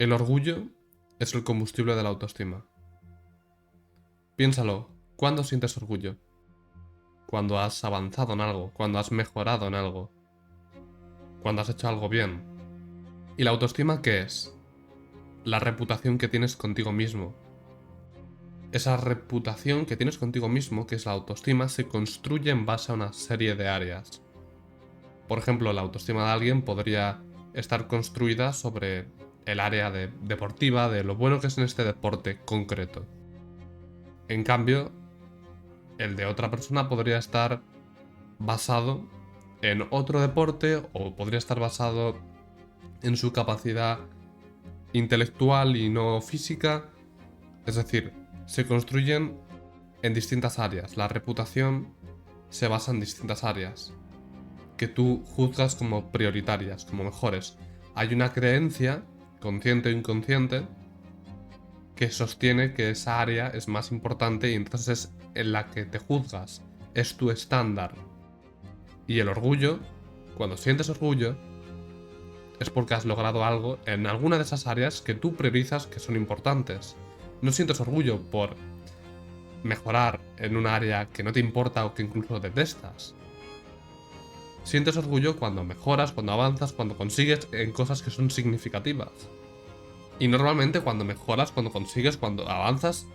El orgullo es el combustible de la autoestima. Piénsalo, ¿cuándo sientes orgullo? Cuando has avanzado en algo, cuando has mejorado en algo, cuando has hecho algo bien. ¿Y la autoestima qué es? La reputación que tienes contigo mismo. Esa reputación que tienes contigo mismo, que es la autoestima, se construye en base a una serie de áreas. Por ejemplo, la autoestima de alguien podría estar construida sobre el área deportiva, de lo bueno que es en este deporte concreto. En cambio, el de otra persona podría estar basado en otro deporte o podría estar basado en su capacidad intelectual y no física. Es decir, se construyen en distintas áreas. La reputación se basa en distintas áreas que tú juzgas como prioritarias, como mejores. Hay una creencia, consciente o inconsciente, que sostiene que esa área es más importante y entonces es en la que te juzgas, es tu estándar. Y el orgullo, cuando sientes orgullo, es porque has logrado algo en alguna de esas áreas que tú priorizas que son importantes. No sientes orgullo por mejorar en un área que no te importa o que incluso detestas. Sientes orgullo cuando mejoras, cuando avanzas, cuando consigues en cosas que son significativas. Y normalmente cuando mejoras, cuando consigues, cuando avanzas,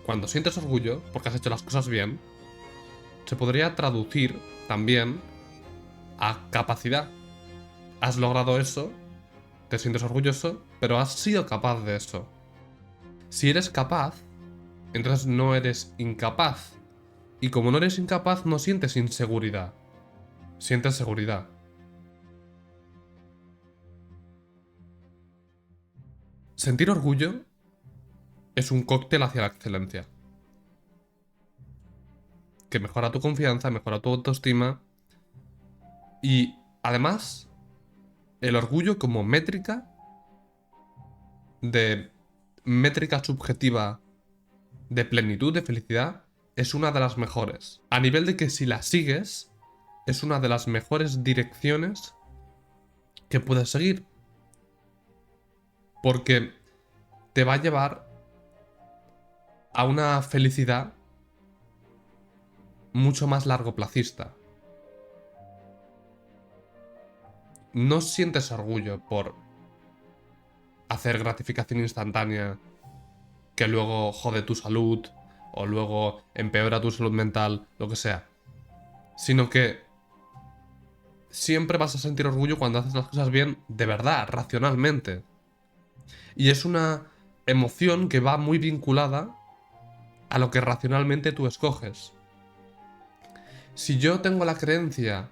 cuando sientes orgullo porque has hecho las cosas bien, se podría traducir también a capacidad. Has logrado eso, te sientes orgulloso, pero has sido capaz de eso. Si eres capaz, entonces no eres incapaz. Y como no eres incapaz, no sientes inseguridad. Sientes seguridad. Sentir orgullo es un cóctel hacia la excelencia. Que mejora tu confianza, mejora tu autoestima. Y además, el orgullo como métrica subjetiva de plenitud, de felicidad, es una de las mejores. A nivel de que si la sigues, es una de las mejores direcciones que puedes seguir. Porque te va a llevar a una felicidad mucho más largoplacista. No sientes orgullo por hacer gratificación instantánea que luego jode tu salud o luego empeora tu salud mental, lo que sea. Sino que siempre vas a sentir orgullo cuando haces las cosas bien de verdad, racionalmente. Y es una emoción que va muy vinculada a lo que racionalmente tú escoges. Si yo tengo la creencia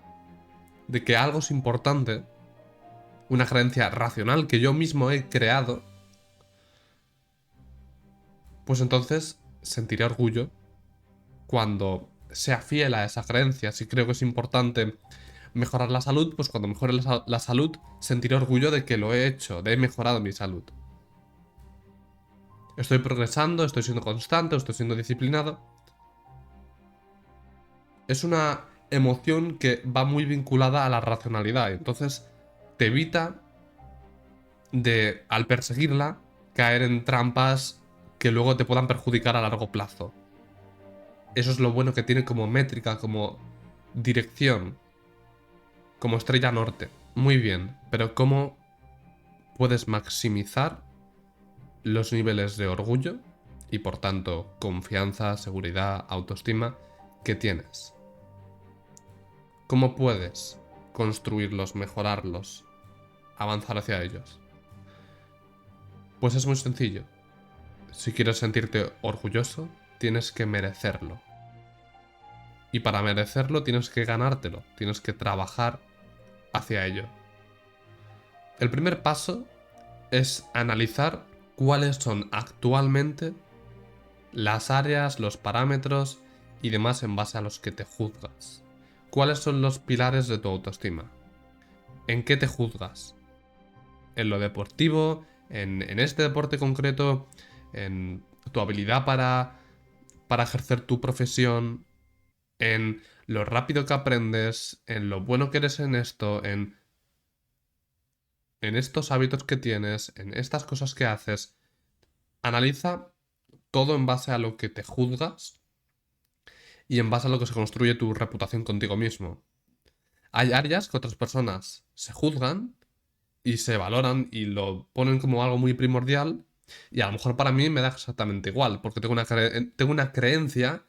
de que algo es importante, una creencia racional que yo mismo he creado, pues entonces sentiré orgullo cuando sea fiel a esa creencia. Si creo que es importante mejorar la salud, pues cuando mejore la salud sentiré orgullo de que lo he hecho, de he mejorado mi salud. Estoy progresando, estoy siendo constante, estoy siendo disciplinado. Es una emoción que va muy vinculada a la racionalidad. Entonces te evita de, al perseguirla, caer en trampas que luego te puedan perjudicar a largo plazo. Eso es lo bueno que tiene como métrica, como dirección, como estrella norte. Muy bien, pero ¿cómo puedes maximizar los niveles de orgullo y por tanto confianza, seguridad, autoestima que tienes? ¿Cómo puedes construirlos, mejorarlos, avanzar hacia ellos? Pues es muy sencillo. Si quieres sentirte orgulloso, tienes que merecerlo. Y para merecerlo tienes que ganártelo, tienes que trabajar hacia ello. El primer paso es analizar cuáles son actualmente las áreas, los parámetros y demás en base a los que te juzgas. ¿Cuáles son los pilares de tu autoestima? ¿En qué te juzgas? ¿En lo deportivo? ¿En este deporte concreto? ¿En tu habilidad para ejercer tu profesión? ¿En lo rápido que aprendes? ¿En lo bueno que eres en esto? ¿En en estos hábitos que tienes, en estas cosas que haces. Analiza todo en base a lo que te juzgas y en base a lo que se construye tu reputación contigo mismo. Hay áreas que otras personas se juzgan y se valoran y lo ponen como algo muy primordial, y a lo mejor para mí me da exactamente igual, porque tengo una creencia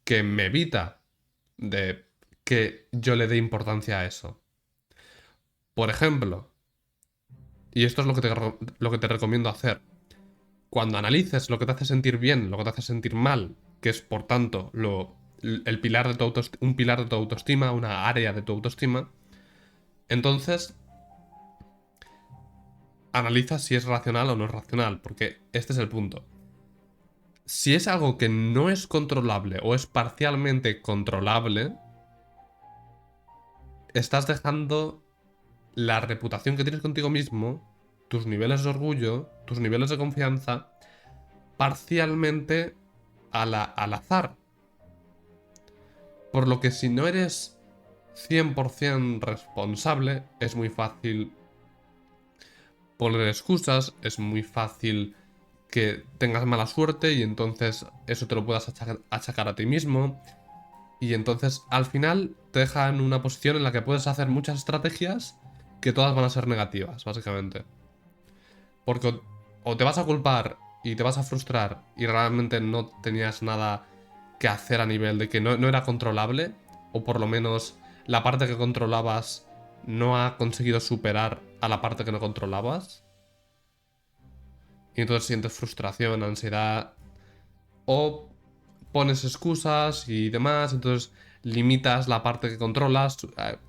que me evita de que yo le dé importancia a eso. Por ejemplo, y esto es lo que te recomiendo hacer, cuando analices lo que te hace sentir bien, lo que te hace sentir mal, que es por tanto el pilar de un pilar de tu autoestima, una área de tu autoestima, entonces analiza si es racional o no es racional, porque este es el punto. Si es algo que no es controlable o es parcialmente controlable, estás dejando la reputación que tienes contigo mismo, tus niveles de orgullo, tus niveles de confianza, parcialmente al azar. Por lo que si no eres 100% responsable, es muy fácil poner excusas, es muy fácil que tengas mala suerte y entonces eso te lo puedas achacar a ti mismo. Y entonces al final te deja en una posición en la que puedes hacer muchas estrategias que todas van a ser negativas, básicamente. Porque o te vas a culpar y te vas a frustrar y realmente no tenías nada que hacer a nivel de que no era controlable, o por lo menos la parte que controlabas no ha conseguido superar a la parte que no controlabas. Y entonces sientes frustración, ansiedad, o pones excusas y demás, entonces limitas la parte que controlas,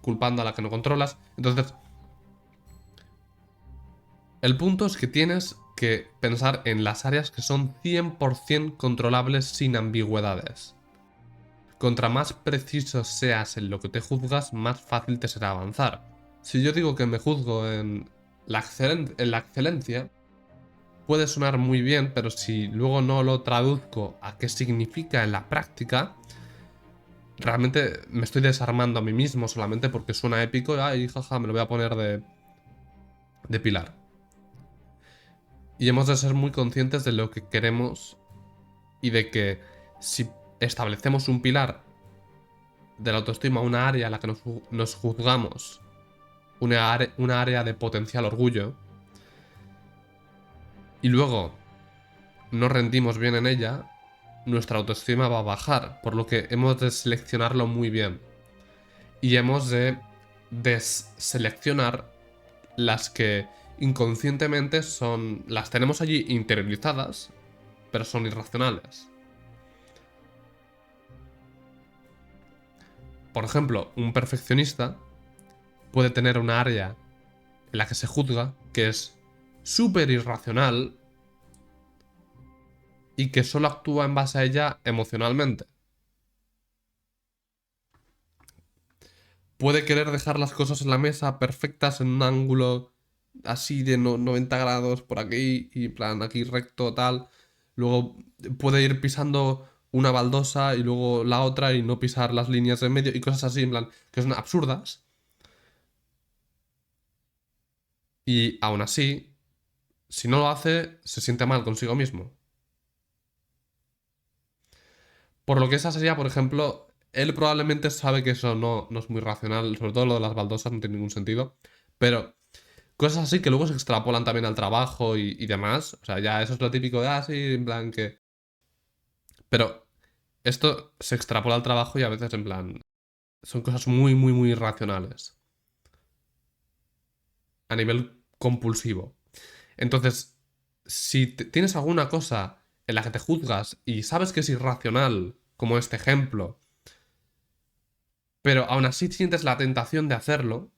culpando a la que no controlas. Entonces, el punto es que tienes que pensar en las áreas que son 100% controlables sin ambigüedades. Contra más preciso seas en lo que te juzgas, más fácil te será avanzar. Si yo digo que me juzgo en la excelencia, puede sonar muy bien, pero si luego no lo traduzco a qué significa en la práctica, realmente me estoy desarmando a mí mismo solamente porque suena épico. Ay, jaja, me lo voy a poner de pilar. Y hemos de ser muy conscientes de lo que queremos y de que si establecemos un pilar de la autoestima, una área en la que nos juzgamos, una área de potencial orgullo, y luego no rendimos bien en ella, nuestra autoestima va a bajar, por lo que hemos de seleccionarlo muy bien. Y hemos de deseleccionar las que inconscientemente las tenemos allí interiorizadas, pero son irracionales. Por ejemplo, un perfeccionista puede tener una área en la que se juzga que es súper irracional y que solo actúa en base a ella emocionalmente. Puede querer dejar las cosas en la mesa perfectas en un ángulo así de 90 grados por aquí y plan aquí recto tal. Luego puede ir pisando una baldosa y luego la otra y no pisar las líneas de medio y cosas así en plan que son absurdas. Y aún así, si no lo hace, se siente mal consigo mismo. Por lo que esa sería, por ejemplo, él probablemente sabe que eso no es muy racional, sobre todo lo de las baldosas no tiene ningún sentido, pero cosas así que luego se extrapolan también al trabajo y demás, o sea, ya eso es lo típico de, sí, en plan que... Pero esto se extrapola al trabajo y a veces en plan... Son cosas muy, muy, muy irracionales. A nivel compulsivo. Entonces, si tienes alguna cosa en la que te juzgas y sabes que es irracional, como este ejemplo, pero aún así sientes la tentación de hacerlo,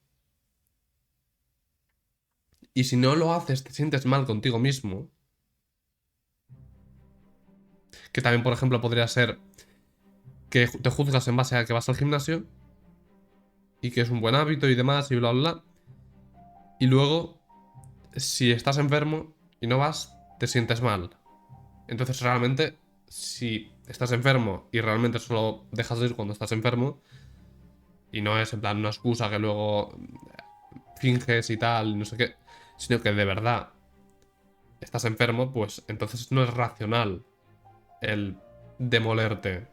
y si no lo haces te sientes mal contigo mismo, que también, por ejemplo, podría ser que te juzgas en base a que vas al gimnasio y que es un buen hábito y demás y bla, bla, bla, y luego, si estás enfermo y no vas, te sientes mal. Entonces, realmente, si estás enfermo y realmente solo dejas de ir cuando estás enfermo, y no es en plan una excusa que luego finges y tal, no sé qué. sino que de verdad estás enfermo, pues entonces no es racional el demolerte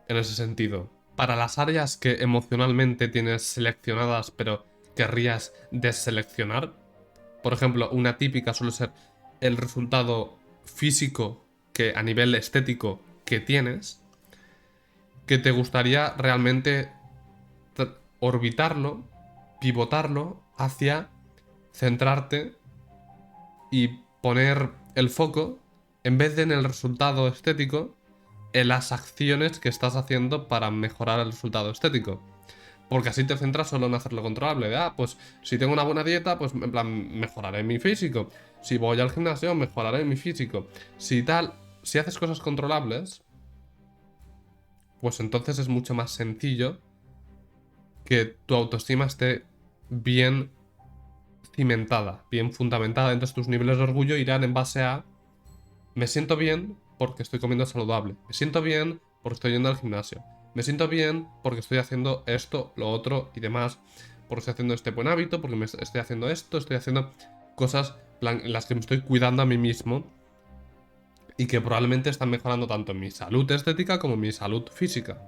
en ese sentido. Para las áreas que emocionalmente tienes seleccionadas pero querrías deseleccionar, por ejemplo, una típica suele ser el resultado físico que a nivel estético que tienes, que te gustaría realmente orbitarlo, pivotarlo hacia centrarte y poner el foco, en vez de en el resultado estético, en las acciones que estás haciendo para mejorar el resultado estético. Porque así te centras solo en hacerlo controlable. Pues si tengo una buena dieta, pues en plan, mejoraré mi físico. Si voy al gimnasio, mejoraré mi físico. Si haces cosas controlables, pues entonces es mucho más sencillo que tu autoestima esté bien cimentada, bien fundamentada. Entonces tus niveles de orgullo irán en base a: me siento bien porque estoy comiendo saludable. Me siento bien porque estoy yendo al gimnasio. Me siento bien porque estoy haciendo esto, lo otro y demás. Porque estoy haciendo este buen hábito, porque estoy haciendo esto, estoy haciendo cosas en las que me estoy cuidando a mí mismo y que probablemente están mejorando tanto mi salud estética como mi salud física.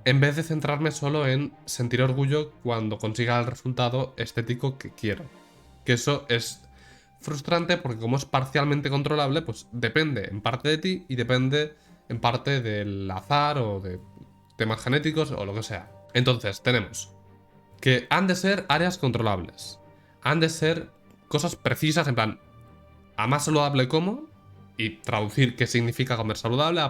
En vez de centrarme solo en sentir orgullo cuando consiga el resultado estético que quiero. Que eso es frustrante porque como es parcialmente controlable, pues depende en parte de ti y depende en parte del azar o de temas genéticos o lo que sea. Entonces, tenemos que han de ser áreas controlables. Han de ser cosas precisas, en plan, a más saludable como, y traducir qué significa comer saludable,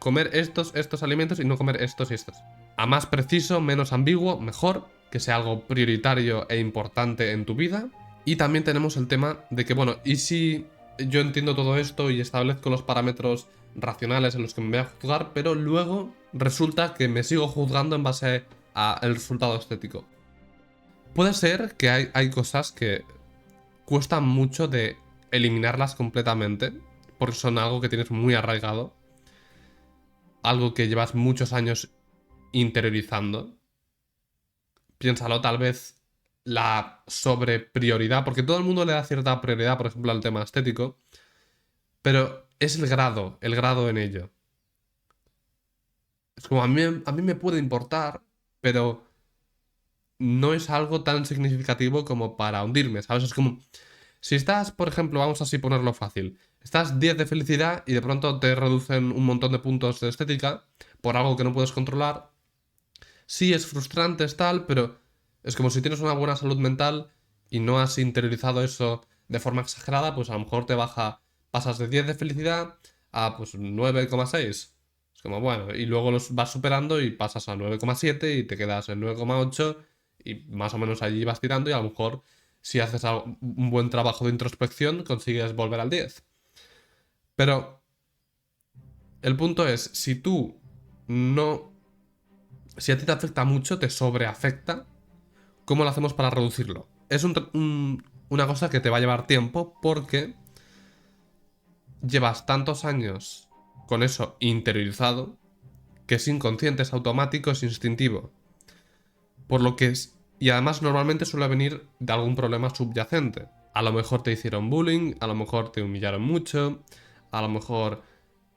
comer estos alimentos y no comer estos y estos. A más preciso, menos ambiguo, mejor, que sea algo prioritario e importante en tu vida. Y también tenemos el tema de que, bueno, ¿y si yo entiendo todo esto y establezco los parámetros racionales en los que me voy a juzgar, pero luego resulta que me sigo juzgando en base al resultado estético? Puede ser que hay cosas que cuestan mucho de eliminarlas completamente, porque son algo que tienes muy arraigado, algo que llevas muchos años interiorizando. Piénsalo, tal vez la sobreprioridad, porque todo el mundo le da cierta prioridad, por ejemplo, al tema estético, pero es el grado en ello. Es como a mí me puede importar, pero no es algo tan significativo como para hundirme, ¿sabes? Es como, si estás, por ejemplo, vamos así ponerlo fácil, estás 10 de felicidad y de pronto te reducen un montón de puntos de estética por algo que no puedes controlar. Sí, es frustrante, es tal, pero es como si tienes una buena salud mental y no has interiorizado eso de forma exagerada, pues a lo mejor pasas de 10 de felicidad a pues 9,6. Es como, bueno, y luego los vas superando y pasas a 9,7 y te quedas en 9,8 y más o menos allí vas tirando y a lo mejor si haces un buen trabajo de introspección consigues volver al 10. Pero el punto es, no... Si a ti te afecta mucho, te sobreafecta, ¿cómo lo hacemos para reducirlo? Es una cosa que te va a llevar tiempo porque llevas tantos años con eso interiorizado que es inconsciente, es automático, es instintivo. Por lo que es... Y además normalmente suele venir de algún problema subyacente. A lo mejor te hicieron bullying, a lo mejor te humillaron mucho, a lo mejor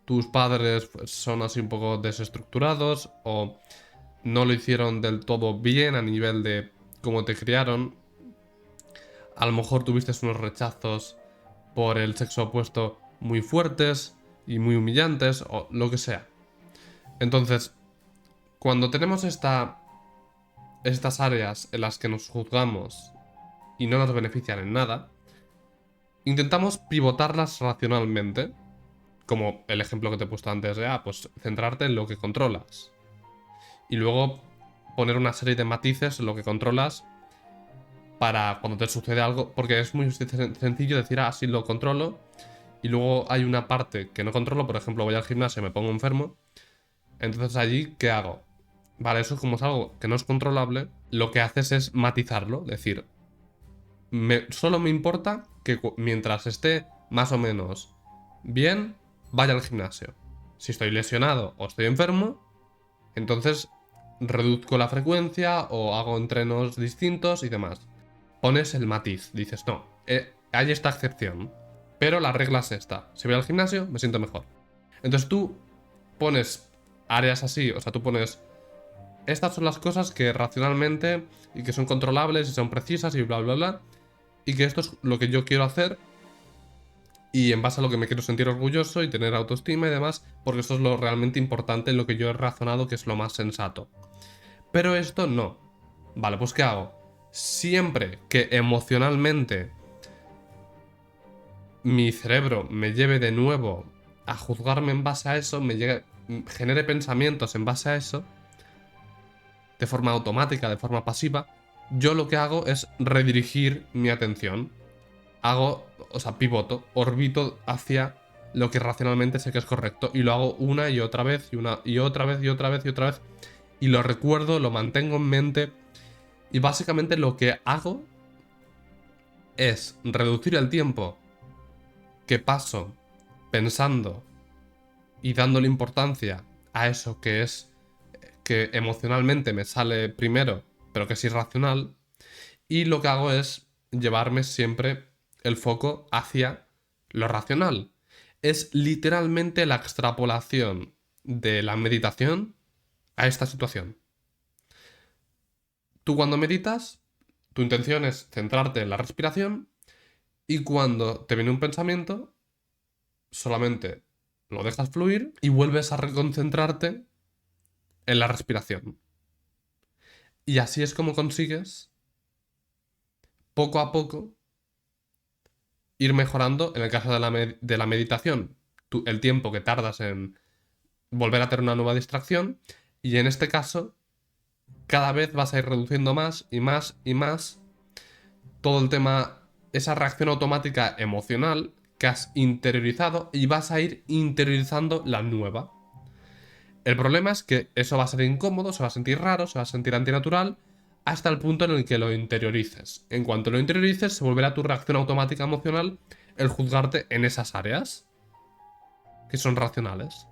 tus padres pues, son así un poco desestructurados o no lo hicieron del todo bien a nivel de cómo te criaron. A lo mejor tuviste unos rechazos por el sexo opuesto muy fuertes y muy humillantes o lo que sea. Entonces, cuando tenemos estas áreas en las que nos juzgamos y no nos benefician en nada, intentamos pivotarlas racionalmente, como el ejemplo que te he puesto antes de, pues centrarte en lo que controlas. Y luego poner una serie de matices en lo que controlas para cuando te sucede algo, porque es muy sencillo decir, sí lo controlo, y luego hay una parte que no controlo, por ejemplo, voy al gimnasio y me pongo enfermo, entonces allí, ¿qué hago? Vale, eso como es algo que no es controlable, lo que haces es matizarlo, decir, solo me importa que mientras esté más o menos bien, vaya al gimnasio. Si estoy lesionado o estoy enfermo, entonces reduzco la frecuencia o hago entrenos distintos y demás. pones el matiz. Dices, no, hay esta excepción, pero la regla es esta. Si voy al gimnasio, me siento mejor. Entonces tú pones áreas así, o sea, tú pones... Estas son las cosas que racionalmente y que son controlables y son precisas y bla, bla, bla. Y que esto es lo que yo quiero hacer y en base a lo que me quiero sentir orgulloso y tener autoestima y demás, porque esto es lo realmente importante, en lo que yo he razonado que es lo más sensato. Pero esto no. Vale, pues ¿qué hago? Siempre que emocionalmente mi cerebro me lleve de nuevo a juzgarme en base a eso, genere pensamientos en base a eso, de forma automática, de forma pasiva, yo lo que hago es redirigir mi atención. Pivoto, orbito hacia lo que racionalmente sé que es correcto y lo hago una y otra vez y otra vez y otra vez y otra vez y lo recuerdo, lo mantengo en mente y básicamente lo que hago es reducir el tiempo que paso pensando y dándole importancia a eso que emocionalmente me sale primero, pero que es irracional, y lo que hago es llevarme siempre el foco hacia lo racional. Es literalmente la extrapolación de la meditación a esta situación. Tú cuando meditas, tu intención es centrarte en la respiración y cuando te viene un pensamiento, solamente lo dejas fluir y vuelves a reconcentrarte en la respiración. Y así es como consigues, poco a poco, ir mejorando, en el caso de la meditación, el tiempo que tardas en volver a tener una nueva distracción, y en este caso, cada vez vas a ir reduciendo más y más y más todo el tema, esa reacción automática emocional que has interiorizado y vas a ir interiorizando la nueva. El problema es que eso va a ser incómodo, se va a sentir raro, se va a sentir antinatural, hasta el punto en el que lo interiorices. En cuanto lo interiorices, se volverá tu reacción automática emocional el juzgarte en esas áreas que son racionales.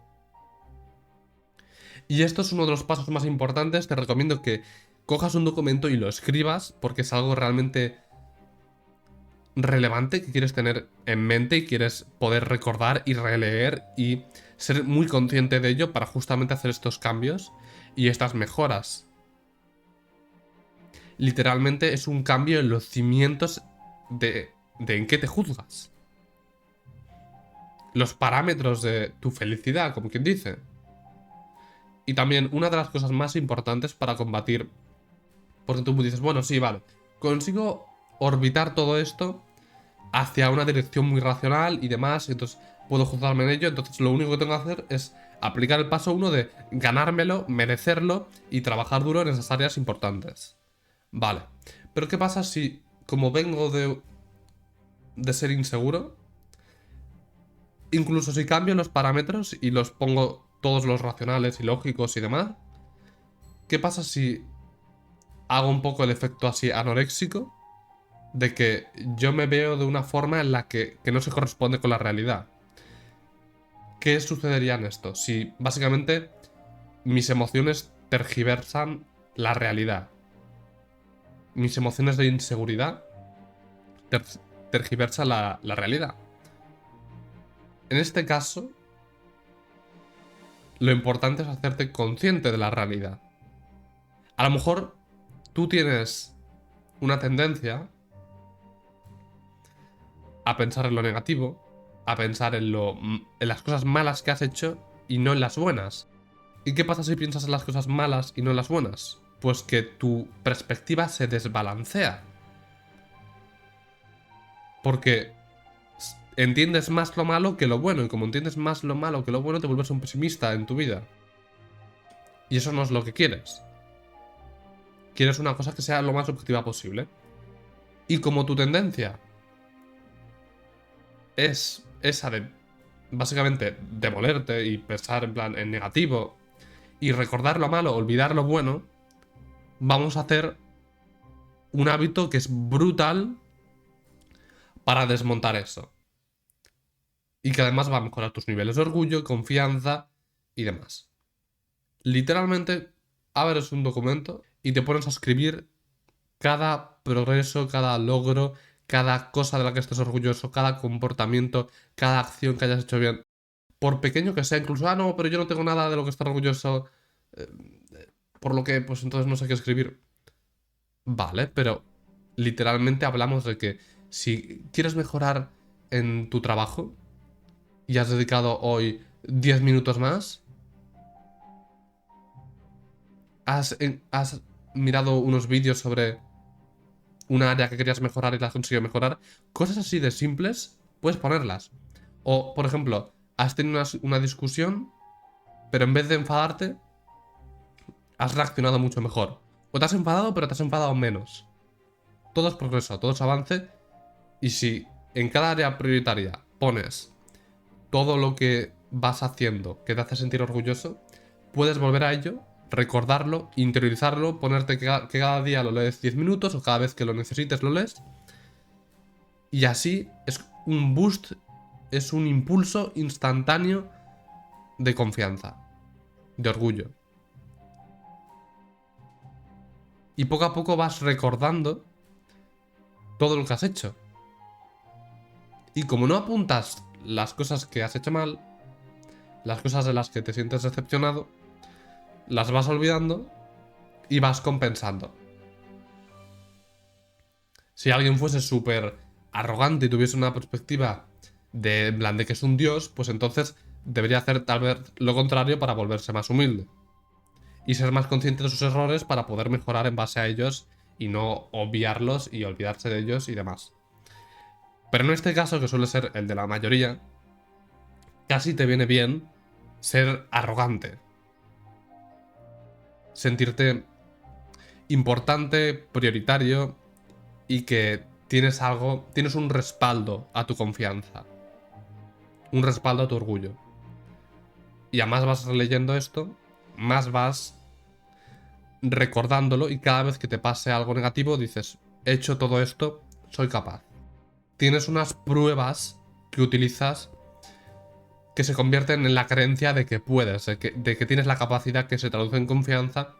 Y esto es uno de los pasos más importantes. Te recomiendo que cojas un documento y lo escribas, porque es algo realmente relevante que quieres tener en mente y quieres poder recordar y releer y ser muy consciente de ello para justamente hacer estos cambios y estas mejoras. Literalmente es un cambio en los cimientos de en qué te juzgas. Los parámetros de tu felicidad, como quien dice. Y también una de las cosas más importantes para combatir, porque tú dices, bueno, sí, vale, consigo orbitar todo esto hacia una dirección muy racional y demás, y entonces puedo juzgarme en ello, entonces lo único que tengo que hacer es aplicar el paso 1 de ganármelo, merecerlo y trabajar duro en esas áreas importantes. Vale, pero ¿qué pasa si, como vengo de ser inseguro, incluso si cambio los parámetros y los pongo todos los racionales y lógicos y demás, ¿qué pasa si hago un poco el efecto así anoréxico de que yo me veo de una forma en la que no se corresponde con la realidad? ¿Qué sucedería en esto? Si básicamente mis emociones tergiversan la realidad. Mis emociones de inseguridad tergiversan la realidad. En este caso, lo importante es hacerte consciente de la realidad. A lo mejor tú tienes una tendencia a pensar en lo negativo, a pensar en las cosas malas que has hecho y no en las buenas. ¿Y qué pasa si piensas en las cosas malas y no en las buenas? Pues que tu perspectiva se desbalancea. Porque entiendes más lo malo que lo bueno, y como entiendes más lo malo que lo bueno, te vuelves un pesimista en tu vida. Y eso no es lo que quieres. Quieres una cosa que sea lo más objetiva posible. Y como tu tendencia es esa de básicamente demolerte y pensar en plan en negativo y recordar lo malo, olvidar lo bueno, vamos a hacer un hábito que es brutal para desmontar eso. Y que además va a mejorar tus niveles de orgullo, confianza y demás. Literalmente, abres un documento y te pones a escribir cada cada progreso, cada logro, cada cosa de la que estés orgulloso, cada comportamiento, cada acción que hayas hecho bien, por pequeño que sea, incluso, no, pero yo no tengo nada de lo que estar orgulloso, eh, por lo que, pues entonces no sé qué escribir. Vale, pero literalmente hablamos de que si quieres mejorar en tu trabajo y has dedicado hoy 10 minutos más, has mirado unos vídeos sobre una área que querías mejorar y la has conseguido mejorar, cosas así de simples, puedes ponerlas. O, por ejemplo, has tenido una discusión, pero en vez de enfadarte, has reaccionado mucho mejor. O te has enfadado, pero te has enfadado menos. Todo es progreso, todo es avance. Y si en cada área prioritaria pones todo lo que vas haciendo que te hace sentir orgulloso, puedes volver a ello, recordarlo, interiorizarlo, ponerte que cada día lo lees 10 minutos o cada vez que lo necesites lo lees. Y así es un boost, es un impulso instantáneo de confianza, de orgullo. Y poco a poco vas recordando todo lo que has hecho. Y como no apuntas las cosas que has hecho mal, las cosas de las que te sientes decepcionado, las vas olvidando y vas compensando. Si alguien fuese súper arrogante y tuviese una perspectiva de, en plan, de que es un dios, pues entonces debería hacer tal vez lo contrario para volverse más humilde. Y ser más consciente de sus errores para poder mejorar en base a ellos y no obviarlos y olvidarse de ellos y demás. Pero en este caso, que suele ser el de la mayoría, casi te viene bien ser arrogante. Sentirte importante, prioritario y que tienes algo, tienes un respaldo a tu confianza. Un respaldo a tu orgullo. Y a más vas releyendo esto, más vas recordándolo y cada vez que te pase algo negativo dices, he hecho todo esto, soy capaz. Tienes unas pruebas que utilizas que se convierten en la creencia de que puedes, de que tienes la capacidad que se traduce en confianza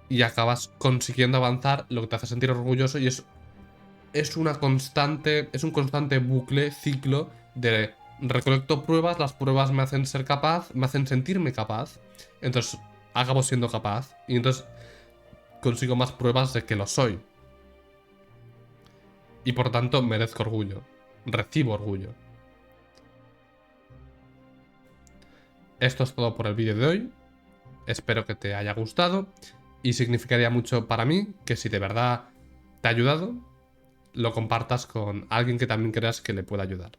y acabas consiguiendo avanzar, lo que te hace sentir orgulloso y es una constante, es un constante bucle, ciclo de recolecto pruebas, las pruebas me hacen ser capaz, me hacen sentirme capaz, entonces acabo siendo capaz y entonces consigo más pruebas de que lo soy. Y por tanto merezco orgullo, recibo orgullo. Esto es todo por el vídeo de hoy, espero que te haya gustado y significaría mucho para mí que si de verdad te ha ayudado, lo compartas con alguien que también creas que le pueda ayudar.